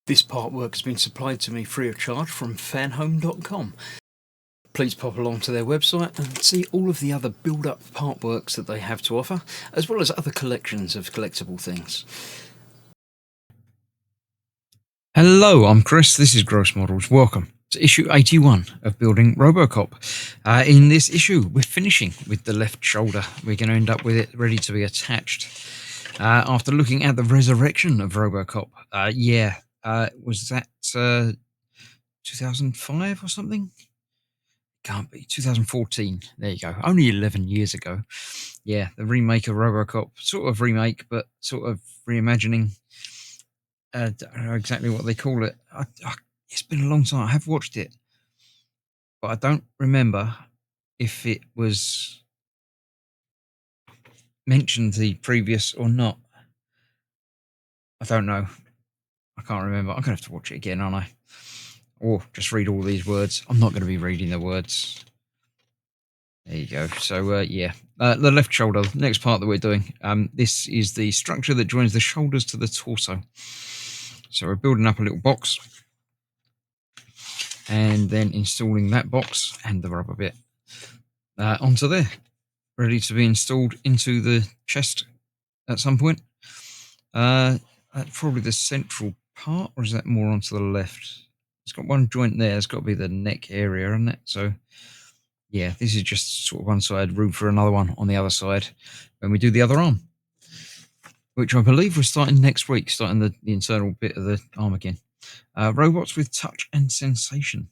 This artwork has been supplied to me free of charge from Fanhome.com. Please pop along to their website and see all of the other build-up artworks that they have to offer, as well as other collections of collectible things. Hello, I'm Chris, this is Gross Models. Welcome to issue 81 of Building Robocop. In this issue, we're finishing with the left shoulder. We're going to end up with it ready to be attached. After looking at the resurrection of Robocop, was that 2005 or something? Can't be. 2014. There you go. Only 11 years ago. Yeah, the remake of Robocop. Sort of remake, but sort of reimagining. I don't know exactly what they call it. It's been a long time. I have watched it, but I don't remember if it was mentioned the previous or not. I don't know. I can't remember. I'm going to have to watch it again, aren't I? Or just read all these words. I'm not going to be reading the words. There you go. So, the left shoulder, next part that we're doing. This is the structure that joins the shoulders to the torso. So we're building up a little box and then installing that box and the rubber bit onto there, ready to be installed into the chest at some point. That's probably the central part, or is that more onto the left? It's got one joint there. It's got to be the neck area, isn't it? So, yeah, this is just sort of one side, room for another one on the other side when we do the other arm, which I believe we're starting next week, starting the internal bit of the arm again. Robots with touch and sensation.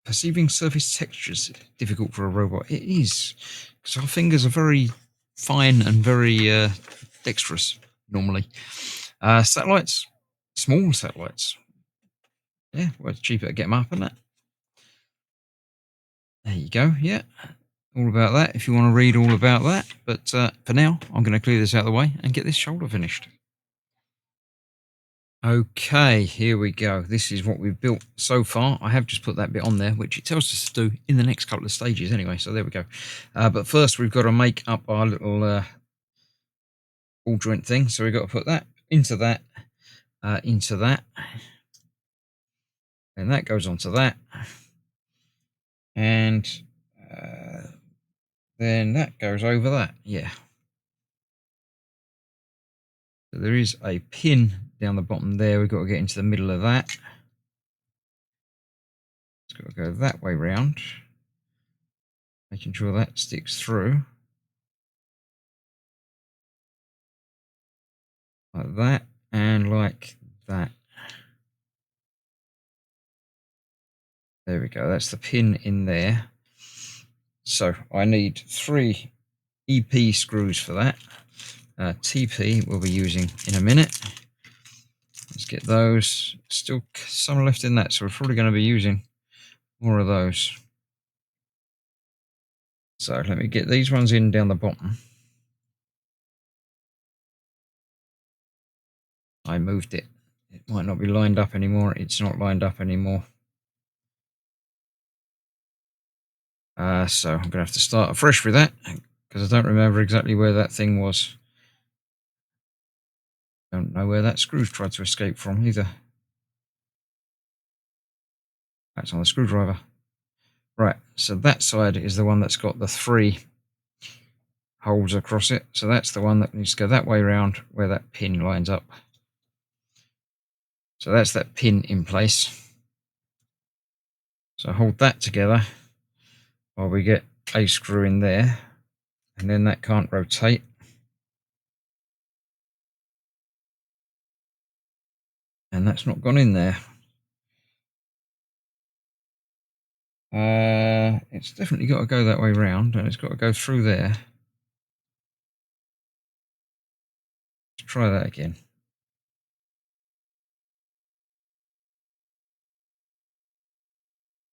Perceiving surface textures difficult for a robot. It is, because our fingers are very fine and very dexterous normally. Satellites, small satellites. Yeah, well, it's cheaper to get them up, isn't it? There you go. Yeah, all about that if you want to read all about that. But for now, I'm going to clear this out of the way and get this shoulder finished. Okay, here we go. This is what we've built so far. I have just put that bit on there, which it tells us to do in the next couple of stages anyway. So there we go. But first, we've got to make up our little ball joint thing. So we've got to put that, and that goes onto that. And then that goes over that. Yeah. So there is a pin down the bottom there. We've got to get into the middle of that. It's got to go that way round, making sure that sticks through. Like that and like that. There we go. That's the pin in there. So I need 3 EP screws for that. TP we'll be using in a minute. Let's get those. Still some left in that, so we're probably going to be using more of those. So let me get these ones in down the bottom. I moved it. It might not be lined up anymore. It's not lined up anymore. So I'm going to have to start afresh with that because I don't remember exactly where that thing was. Don't know where that screw's tried to escape from either. That's on the screwdriver. Right, so that side is the one that's got the 3 holes across it. So that's the one that needs to go that way around where that pin lines up. So that's that pin in place. So hold that together while we get a screw in there. And then that can't rotate. And that's not gone in there. It's definitely got to go that way round, and it's got to go through there. Let's try that again.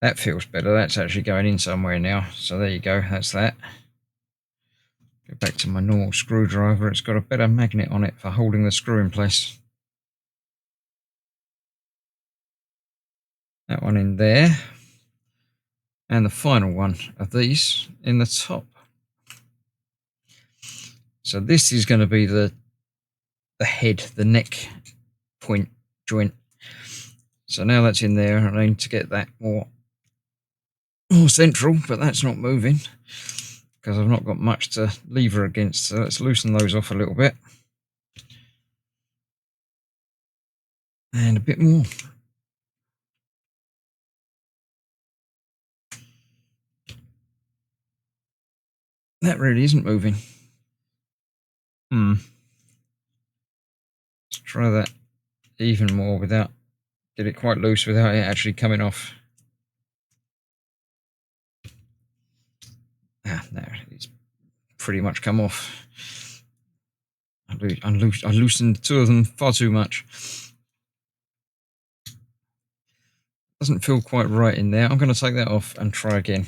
That feels better. That's actually going in somewhere now. So there you go. That's that. Go back to my normal screwdriver. It's got a better magnet on it for holding the screw in place. That one in there. And the final one of these in the top. So this is going to be the the head, the neck point joint. So now that's in there. I need to get that more central, but that's not moving because I've not got much to lever against. So let's loosen those off a little bit. And a bit more. That really isn't moving. Let's try that even more without, get it quite loose without it actually coming off. No, it's pretty much come off. I loosened two of them far too much. Doesn't feel quite right in there. I'm going to take that off and try again.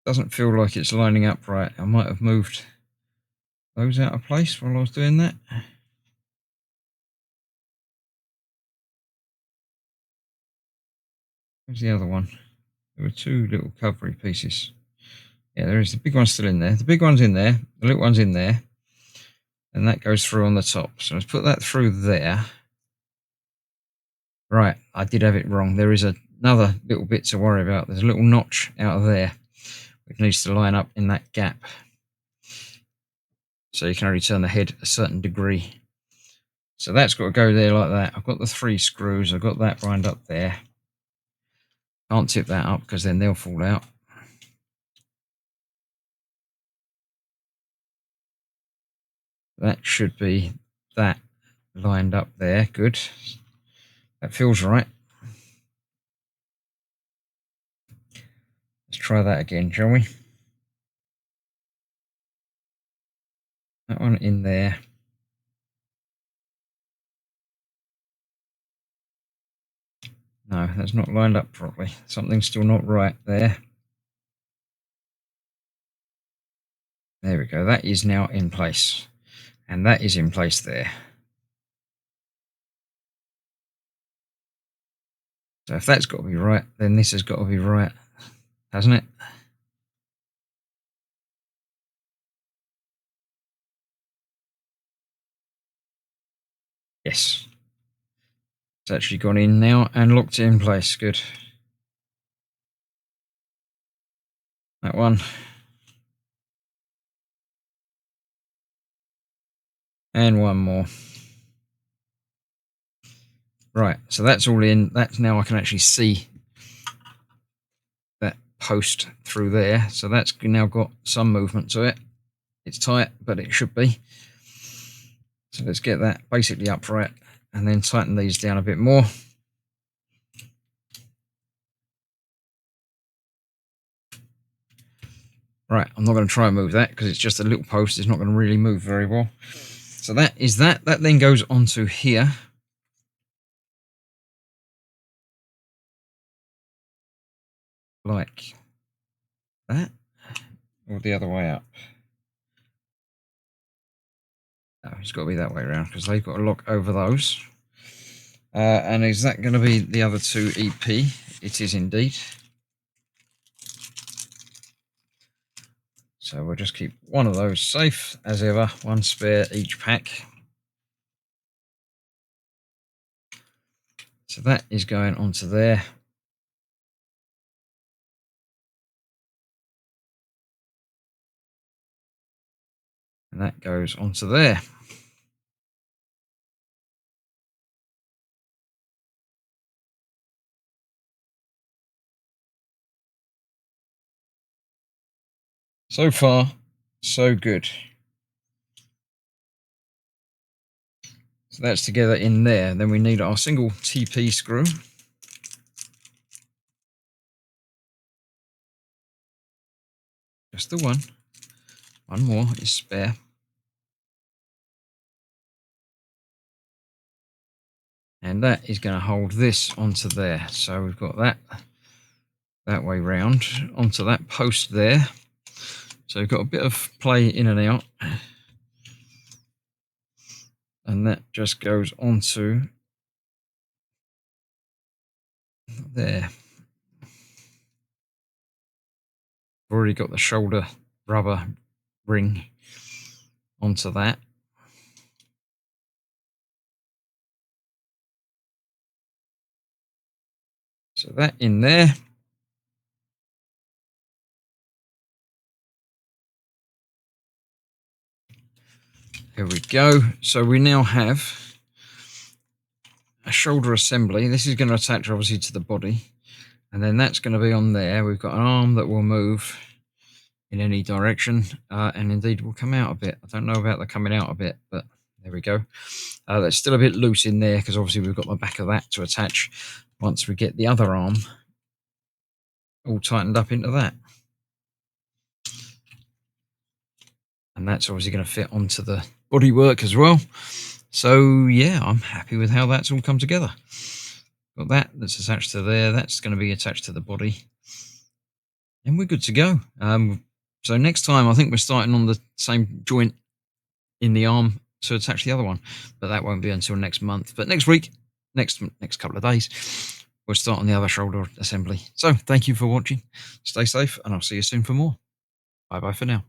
Doesn't feel like it's lining up right. I might have moved those out of place while I was doing that. Where's the other one? There were two little covery pieces. Yeah, there is. The big one's still in there. The big one's in there. The little one's in there. And that goes through on the top. So let's put that through there. Right, I did have it wrong. There is another little bit to worry about. There's a little notch out of there which needs to line up in that gap. So you can only turn the head a certain degree. So that's got to go there like that. I've got the 3 screws. I've got that lined up there. Can't tip that up because then they'll fall out. That should be that lined up there. Good. That feels right. Let's try that again, shall we? That one in there. No, that's not lined up properly. Something's still not right there. There we go. That is now in place. And that is in place there. So if that's got to be right, then this has got to be right, hasn't it? Yes. It's actually gone in now and locked it in place. Good. That one. And one more. Right, so that's all in. That's now I can actually see that post through there. So that's now got some movement to it. It's tight, but it should be. So let's get that basically upright and then tighten these down a bit more. Right, I'm not going to try and move that because it's just a little post. It's not going to really move very well. So that is that. That then goes onto here. Like that. Or the other way up. No, it's got to be that way around because they've got to lock over those. And is that going to be the other 2 EP? It is indeed. So we'll just keep one of those safe as ever, one spare each pack. So that is going onto there. And that goes onto there. So far, so good. So that's together in there. Then we need our single TP screw. Just the one. One more is spare. And that is going to hold this onto there. So we've got that way round onto that post there. So we've got a bit of play in and out. And that just goes onto there. I've already got the shoulder rubber ring onto that. So that in there. Here we go. So we now have a shoulder assembly. This is going to attach obviously to the body, and then that's going to be on there. We've got an arm that will move in any direction, and indeed will come out a bit. I don't know about the coming out a bit, but there we go. That's still a bit loose in there because obviously we've got the back of that to attach once we get the other arm all tightened up into that. And that's obviously going to fit onto the bodywork as well. So yeah, I'm happy with how that's all come together. Got that's attached to there. That's going to be attached to the body, and we're good to go. So next time, I think we're starting on the same joint in the arm to attach the other one, but that won't be until next month. But next week, next couple of days, we'll start on the other shoulder assembly. So thank you for watching. Stay safe, and I'll see you soon for more. Bye bye for now.